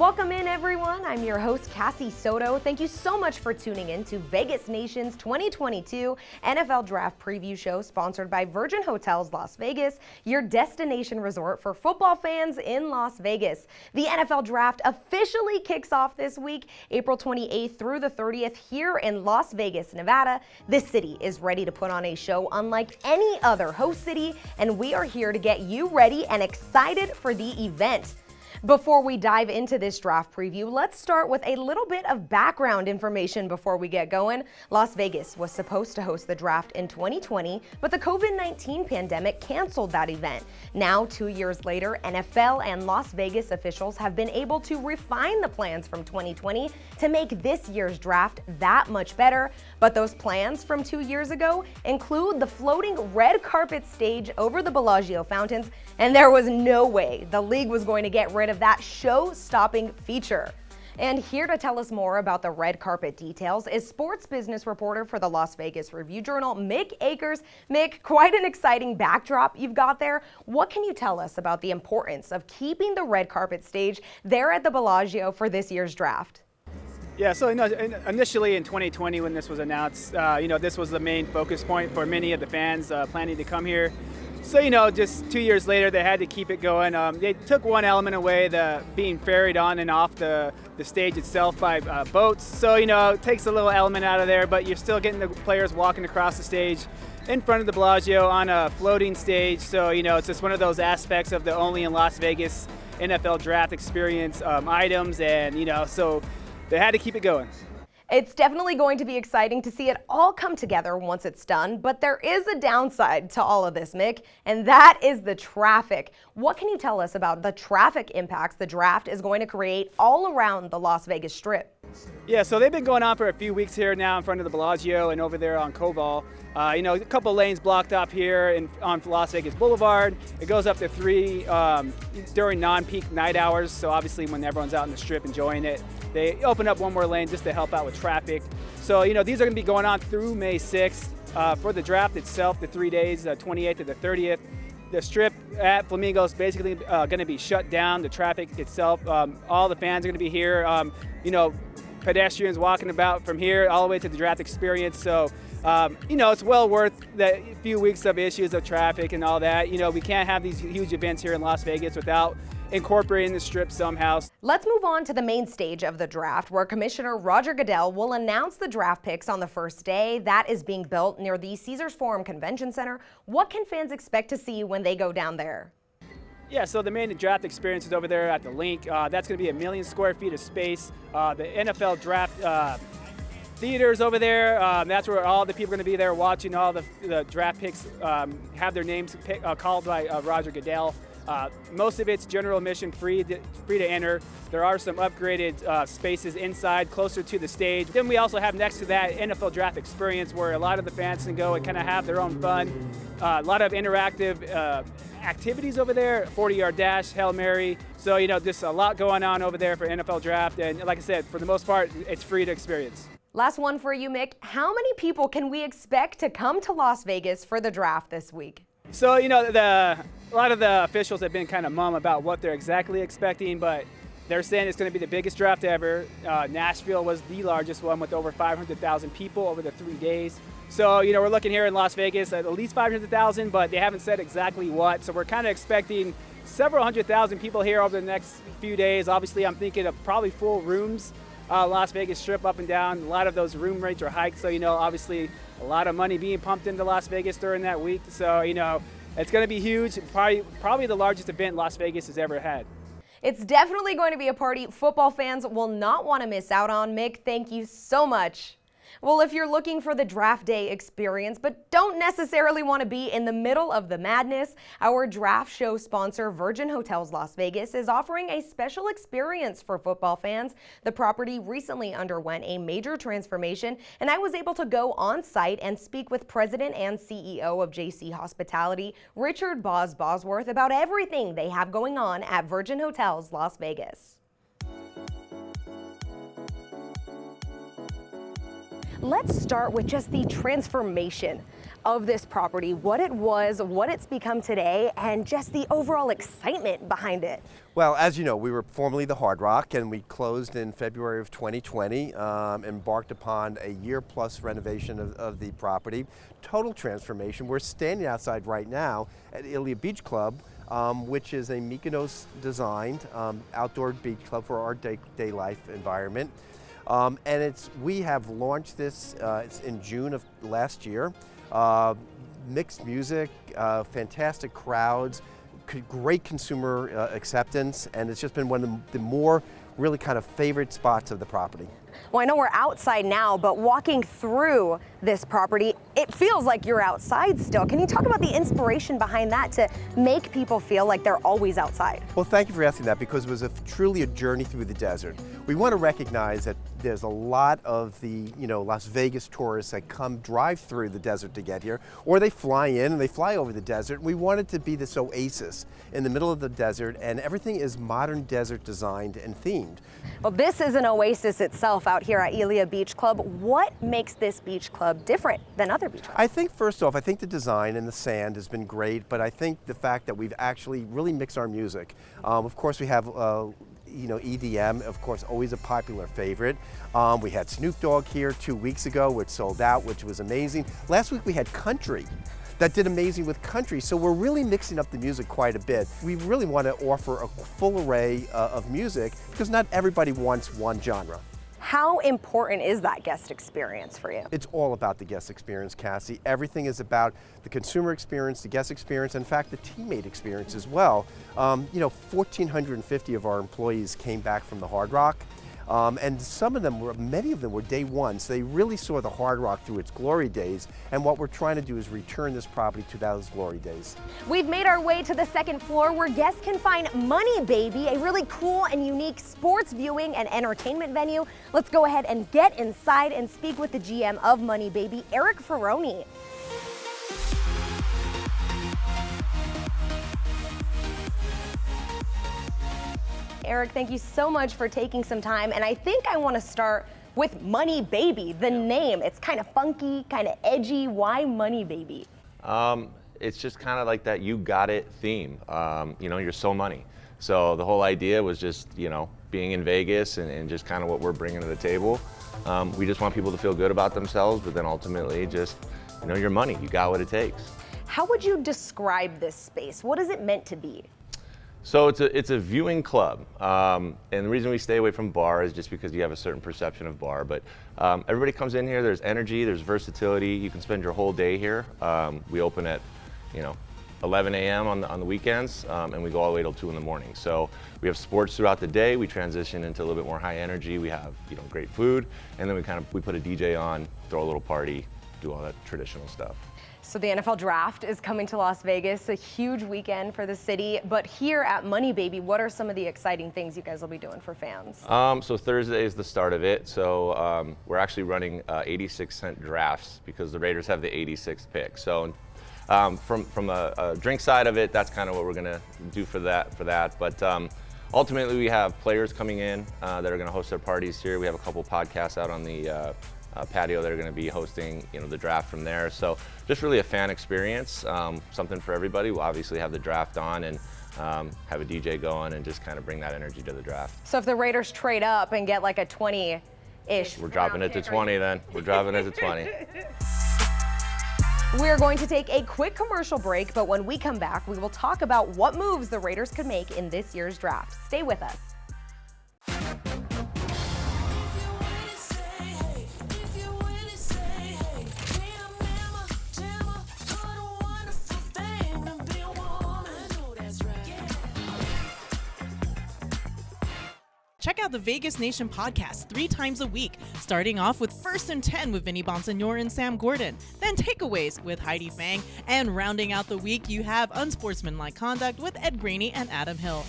Welcome in, everyone. I'm your host, Cassie Soto. Thank you so much for tuning in to Vegas Nation's 2022 NFL Draft Preview Show, sponsored by Virgin Hotels Las Vegas, your destination resort for football fans in Las Vegas. The NFL Draft officially kicks off this week, April 28th through the 30th, here in Las Vegas, Nevada. This city is ready to put on a show unlike any other host city, and we are here to get you ready and excited for the event. Before we dive into this draft preview, let's start with a little bit of background information before we get going. Las Vegas was supposed to host the draft in 2020, but the COVID-19 pandemic canceled that event. Now, 2 years later, NFL and Las Vegas officials have been able to refine the plans from 2020 to make this year's draft that much better. But those plans from 2 years ago include the floating red carpet stage over the Bellagio fountains, and there was no way the league was going to get rid of that show-stopping feature. And here to tell us more about the red carpet details is sports business reporter for the Las Vegas Review-Journal, Mick Akers. Mick, quite an exciting backdrop you've got there. What can you tell us about the importance of keeping the red carpet stage there at the Bellagio for this year's draft? Yeah, so initially in 2020 when this was announced, this was the main focus point for many of the fans planning to come here. So, just 2 years later, they had to keep it going. They took one element away, the being ferried on and off the stage itself by boats. So, it takes a little element out of there, but you're still getting the players walking across the stage in front of the Bellagio on a floating stage. So, it's just one of those aspects of the only in Las Vegas NFL draft experience items. And, so they had to keep it going. It's definitely going to be exciting to see it all come together once it's done, but there is a downside to all of this, Mick, and that is the traffic. What can you tell us about the traffic impacts the draft is going to create all around the Las Vegas Strip? Yeah, so they've been going on for a few weeks here now in front of the Bellagio and over there on Koval. A couple lanes blocked off here on Las Vegas Boulevard. It goes up to 3 during non-peak night hours, so obviously when everyone's out in the Strip enjoying it, they open up one more lane just to help out with traffic. So, these are going to be going on through May 6th. For the draft itself, the 3 days, 28th to the 30th. The Strip at Flamingo is basically going to be shut down. The traffic itself, all the fans are going to be here. Pedestrians walking about from here all the way to the draft experience. So, it's well worth the few weeks of issues of traffic and all that. We can't have these huge events here in Las Vegas without incorporating the Strip somehow. Let's move on to the main stage of the draft, where Commissioner Roger Goodell will announce the draft picks on the first day. That is being built near the Caesars Forum Convention Center. What can fans expect to see when they go down there? Yeah, so the main draft experience is over there at the Link. That's going to be 1 million square feet of space. The NFL draft theaters over there. That's where all the people are going to be there watching all the draft picks have their names called by Roger Goodell. Most of it's general admission, free to enter. There are some upgraded spaces inside, closer to the stage. Then we also have next to that NFL draft experience, where a lot of the fans can go and kind of have their own fun. A lot of interactive activities over there, 40-yard dash, Hail Mary. So, just a lot going on over there for NFL draft. And like I said, for the most part, it's free to experience. Last one for you, Mick. How many people can we expect to come to Las Vegas for the draft this week? So, a lot of the officials have been kind of mum about what they're exactly expecting, but they're saying it's going to be the biggest draft ever. Nashville was the largest one with over 500,000 people over the 3 days. So, we're looking here in Las Vegas at least 500,000, but they haven't said exactly what. So we're kind of expecting several 100,000 people here over the next few days. Obviously, I'm thinking of probably full rooms. Las Vegas Strip up and down. A lot of those room rates are hiked, so obviously a lot of money being pumped into Las Vegas during that week. So it's going to be huge. Probably the largest event Las Vegas has ever had. It's definitely going to be a party football fans will not want to miss out on. Mick, thank you so much. Well, if you're looking for the draft day experience but don't necessarily want to be in the middle of the madness, our draft show sponsor, Virgin Hotels Las Vegas, is offering a special experience for football fans. The property recently underwent a major transformation, and I was able to go on site and speak with President and CEO of JC Hospitality, Richard Bosworth, about everything they have going on at Virgin Hotels Las Vegas. Let's start with just the transformation of this property, what it was, what it's become today, and just the overall excitement behind it. Well, as you know, we were formerly the Hard Rock, and we closed in February of 2020, embarked upon a year-plus renovation of the property. Total transformation. We're standing outside right now at Ilia Beach Club, which is a Mykonos-designed outdoor beach club for our day life environment. And we have launched this it's in June of last year. Mixed music, fantastic crowds, great consumer acceptance, and it's just been one of the more really kind of favorite spots of the property. Well, I know we're outside now, but walking through this property, it feels like you're outside still. Can you talk about the inspiration behind that to make people feel like they're always outside? Well, thank you for asking that, because it was truly a journey through the desert. We want to recognize that there's a lot of the Las Vegas tourists that drive through the desert to get here, or they fly in and they fly over the desert. We want it to be this oasis in the middle of the desert, and everything is modern desert designed and themed. Well, this is an oasis itself out here at Ilia Beach Club. What makes this beach club different than other beach clubs? I think first off, the design and the sand has been great, but I think the fact that we've actually really mixed our music. Of course, we have EDM, of course, always a popular favorite. We had Snoop Dogg here 2 weeks ago, which sold out, which was amazing. Last week we had country. That did amazing with country, so we're really mixing up the music quite a bit. We really want to offer a full array of music, because not everybody wants one genre. How important is that guest experience for you? It's all about the guest experience, Cassie. Everything is about the consumer experience, the guest experience, and in fact, the teammate experience as well. 1,450 of our employees came back from the Hard Rock. And many of them were day one, so they really saw the Hard Rock through its glory days, and what we're trying to do is return this property to those glory days. We've made our way to the second floor where guests can find Money Baby, a really cool and unique sports viewing and entertainment venue. Let's go ahead and get inside and speak with the GM of Money Baby, Eric Ferroni. Eric, thank you so much for taking some time, and I think I want to start with Money Baby, the name. It's kind of funky, kind of edgy. Why Money Baby? It's just kind of like that you got it theme. You're so money. So the whole idea was just, being in Vegas and just kind of what we're bringing to the table. We just want people to feel good about themselves, but then ultimately just, your money, you got what it takes. How would you describe this space? What is it meant to be? So it's a viewing club, and the reason we stay away from bar is just because you have a certain perception of bar. But everybody comes in here. There's energy. There's versatility. You can spend your whole day here. We open at 11 a.m. on the weekends, and we go all the way till 2 in the morning. So we have sports throughout the day. We transition into a little bit more high energy. We have great food, and then we put a DJ on, throw a little party, do all that traditional stuff. So the NFL Draft is coming to Las Vegas, a huge weekend for the city. But here at Money Baby, what are some of the exciting things you guys will be doing for fans? So Thursday is the start of it. So we're actually running 86-cent drafts because the Raiders have the 86th pick. So from a drink side of it, that's kind of what we're going to do for that. But ultimately, we have players coming in that are going to host their parties here. We have a couple podcasts out on the patio that are going to be hosting the draft from there. So just really a fan experience, something for everybody. We'll obviously have the draft on and have a DJ going and just kind of bring that energy to the draft. So if the Raiders trade up and get like a 20-ish. We're dropping it to 20 then. We're dropping it to 20. We're going to take a quick commercial break, but when we come back, we will talk about what moves the Raiders could make in this year's draft. Stay with us. Check out the Vegas Nation podcast 3 times a week, starting off with First and 10 with Vinny Bonsignor and Sam Gordon, then Takeaways with Heidi Fang, and rounding out the week, you have Unsportsmanlike Conduct with Ed Graney and Adam Hill.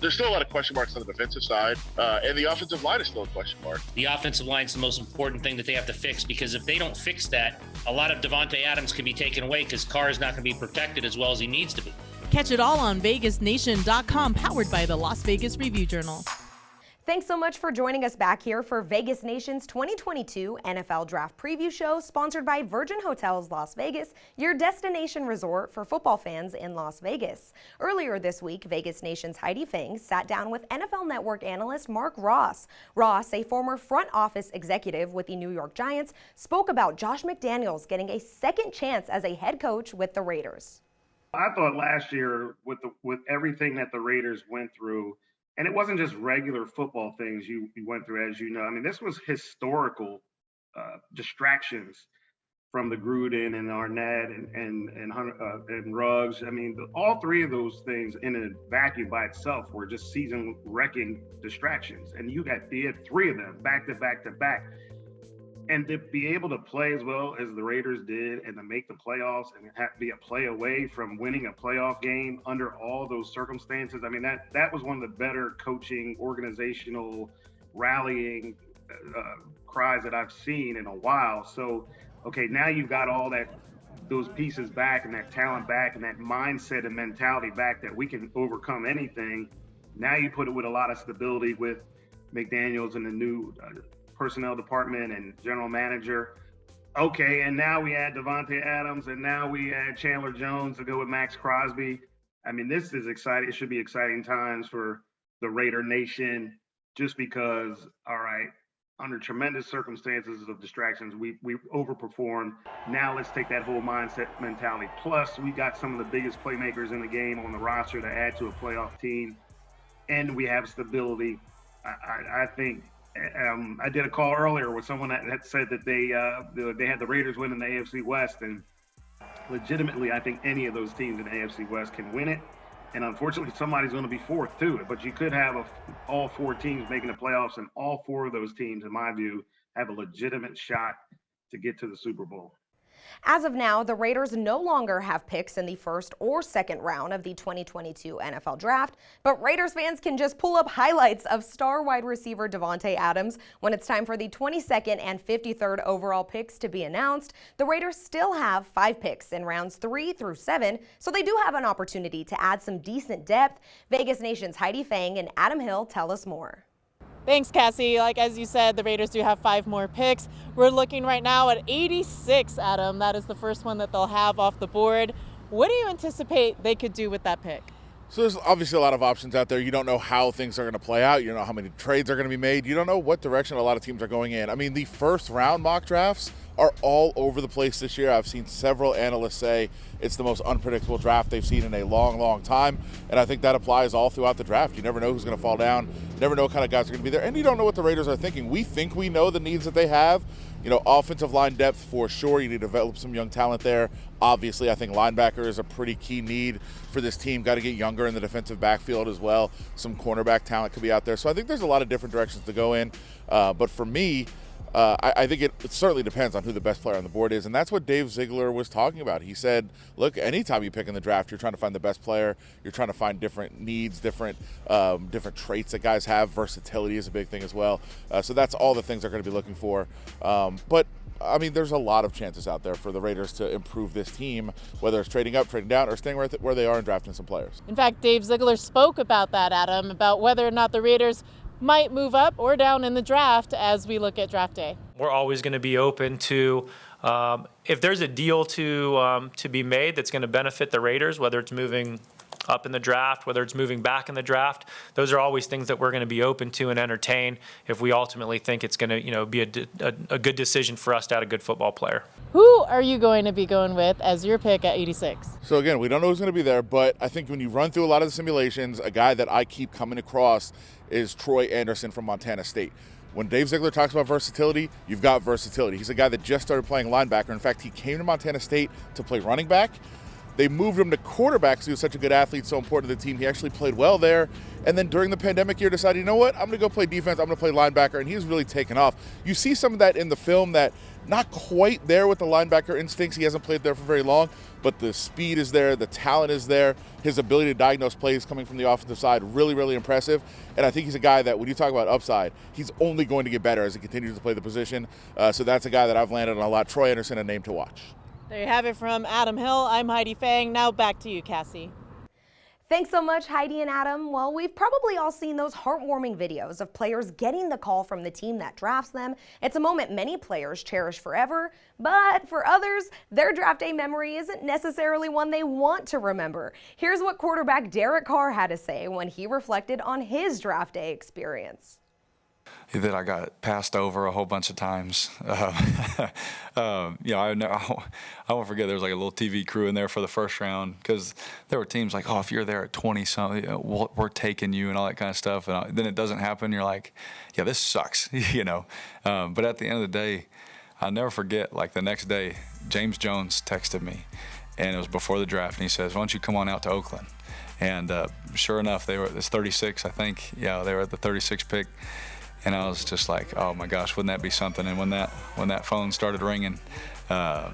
There's still a lot of question marks on the defensive side, and the offensive line is still a question mark. The offensive line is the most important thing that they have to fix, because if they don't fix that, a lot of Devontae Adams could be taken away because Carr is not going to be protected as well as he needs to be. Catch it all on VegasNation.com, powered by the Las Vegas Review Journal. Thanks so much for joining us back here for Vegas Nation's 2022 NFL Draft Preview Show, sponsored by Virgin Hotels Las Vegas, your destination resort for football fans in Las Vegas. Earlier this week, Vegas Nation's Heidi Fang sat down with NFL Network analyst Mark Ross. Ross, a former front office executive with the New York Giants, spoke about Josh McDaniels getting a second chance as a head coach with the Raiders. I thought last year with everything that the Raiders went through, and it wasn't just regular football things you went through, as you know. I mean, this was historical distractions from the Gruden and Arnett and Ruggs. I mean, all three of those things in a vacuum by itself were just season-wrecking distractions. And you had three of them back to back to back. And to be able to play as well as the Raiders did and to make the playoffs and be a play away from winning a playoff game under all those circumstances, I mean, that was one of the better coaching, organizational, rallying cries that I've seen in a while. So, okay, now you've got all those pieces back and that talent back and that mindset and mentality back that we can overcome anything. Now you put it with a lot of stability with McDaniels and the new personnel department and general manager. Okay, and now we add Davante Adams, and now we add Chandler Jones to go with Max Crosby. I mean, this is exciting. It should be exciting times for the Raider Nation, just because, all right, under tremendous circumstances of distractions, we overperformed. Now let's take that whole mindset mentality. Plus, we got some of the biggest playmakers in the game on the roster to add to a playoff team, and we have stability. I think I did a call earlier with someone that said that they had the Raiders win in the AFC West, and legitimately, I think any of those teams in the AFC West can win it. And unfortunately, somebody's going to be fourth too. But you could have all four teams making the playoffs, and all four of those teams, in my view, have a legitimate shot to get to the Super Bowl. As of now, the Raiders no longer have picks in the first or second round of the 2022 NFL Draft, but Raiders fans can just pull up highlights of star wide receiver Davante Adams when it's time for the 22nd and 53rd overall picks to be announced. The Raiders still have 5 picks in rounds 3 through 7, so they do have an opportunity to add some decent depth. Vegas Nation's Heidi Fang and Adam Hill tell us more. Thanks, Cassie. Like, as you said, the Raiders do have 5 more picks. We're looking right now at 86, Adam. That is the first one that they'll have off the board. What do you anticipate they could do with that pick? So there's obviously a lot of options out there. You don't know how things are going to play out. You don't know how many trades are going to be made. You don't know what direction a lot of teams are going in. I mean, the first round mock drafts are all over the place this year. I've seen several analysts say it's the most unpredictable draft they've seen in a long, long time. And I think that applies all throughout the draft. You never know who's going to fall down. You never know what kind of guys are going to be there. And you don't know what the Raiders are thinking. We think we know the needs that they have. You know, offensive line depth for sure. You need to develop some young talent there. Obviously, I think linebacker is a pretty key need for this team. Got to get younger in the defensive backfield as well. Some cornerback talent could be out there. So I think there's a lot of different directions to go in. But for me, I think it certainly depends on who the best player on the board is, and that's what Dave Ziegler was talking about. He said, look, anytime you pick in the draft, you're trying to find the best player. You're trying to find different needs, different traits that guys have. Versatility is a big thing as well. So that's all the things they're going to be looking for. But I mean, there's a lot of chances out there for the Raiders to improve this team, whether it's trading up, trading down, or staying where they are and drafting some players. In fact, Dave Ziegler spoke about that, Adam, about whether or not the Raiders might move up or down in the draft as we look at draft day. We're always going to be open to if there's a deal to be made that's going to benefit the Raiders, whether it's moving up in the draft, whether it's moving back in the draft. Those are always things that we're going to be open to and entertain if we ultimately think it's going to, be a good decision for us to add a good football player. Who are you going to be going with as your pick at 86? So again, we don't know who's going to be there, but I think when you run through a lot of the simulations, a guy that I keep coming across is Troy Anderson from Montana State. When Dave Ziegler talks about versatility, you've got versatility. He's a guy that just started playing linebacker. In fact, he came to Montana State to play running back. They moved him to quarterback because he was such a good athlete, so important to the team. He actually played well there. And then during the pandemic year, decided, you know what, I'm going to go play defense. I'm going to play linebacker, and he's really taken off. You see some of that in the film, that not quite there with the linebacker instincts. He hasn't played there for very long, but the speed is there, the talent is there. His ability to diagnose plays coming from the offensive side, really, really impressive. And I think he's a guy that, when you talk about upside, he's only going to get better as he continues to play the position. So that's a guy that I've landed on a lot. Troy Anderson, a name to watch. There you have it from Adam Hill. I'm Heidi Fang. Now back to you, Cassie. Thanks so much, Heidi and Adam. Well, we've probably all seen those heartwarming videos of players getting the call from the team that drafts them. It's a moment many players cherish forever, but for others, their draft day memory isn't necessarily one they want to remember. Here's what quarterback Derek Carr had to say when he reflected on his draft day experience. That I got passed over a whole bunch of times. I won't forget there was like a little TV crew in there for the first round because there were teams like, oh, if you're there at 20-something, we're taking you and all that kind of stuff. And then it doesn't happen. You're like, yeah, this sucks, But at the end of the day, I'll never forget, like the next day, James Jones texted me, and it was before the draft, and he says, why don't you come on out to Oakland? And sure enough, they were at this 36, I think. Yeah, they were at the 36 pick. And I was just like, oh my gosh, wouldn't that be something? And when that phone started ringing, I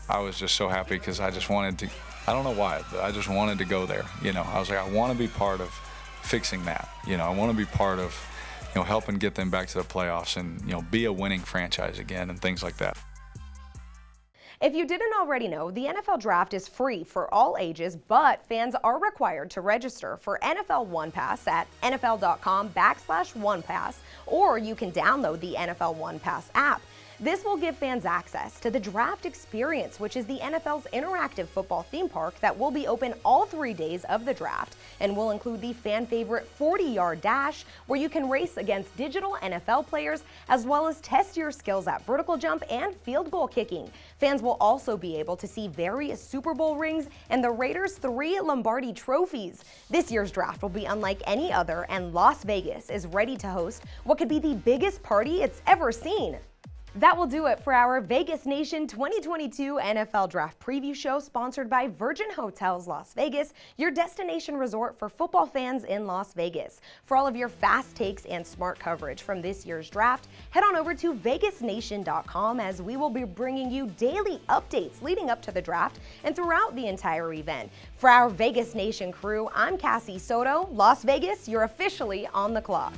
was just so happy because I just wanted to, I don't know why, but I just wanted to go there. I was like, I want to be part of fixing that. I want to be part of, helping get them back to the playoffs and, be a winning franchise again and things like that. If you didn't already know, the NFL Draft is free for all ages, but fans are required to register for NFL One Pass at nfl.com/One Pass, or you can download the NFL One Pass app. This will give fans access to the draft experience, which is the NFL's interactive football theme park that will be open all 3 days of the draft and will include the fan favorite 40-yard dash, where you can race against digital NFL players, as well as test your skills at vertical jump and field goal kicking. Fans will also be able to see various Super Bowl rings and the Raiders' 3 Lombardi trophies. This year's draft will be unlike any other, and Las Vegas is ready to host what could be the biggest party it's ever seen. That will do it for our Vegas Nation 2022 NFL Draft Preview Show, sponsored by Virgin Hotels Las Vegas, your destination resort for football fans in Las Vegas. For all of your fast takes and smart coverage from this year's draft, head on over to vegasnation.com, as we will be bringing you daily updates leading up to the draft and throughout the entire event. For our Vegas Nation crew, I'm Cassie Soto. Las Vegas, you're officially on the clock.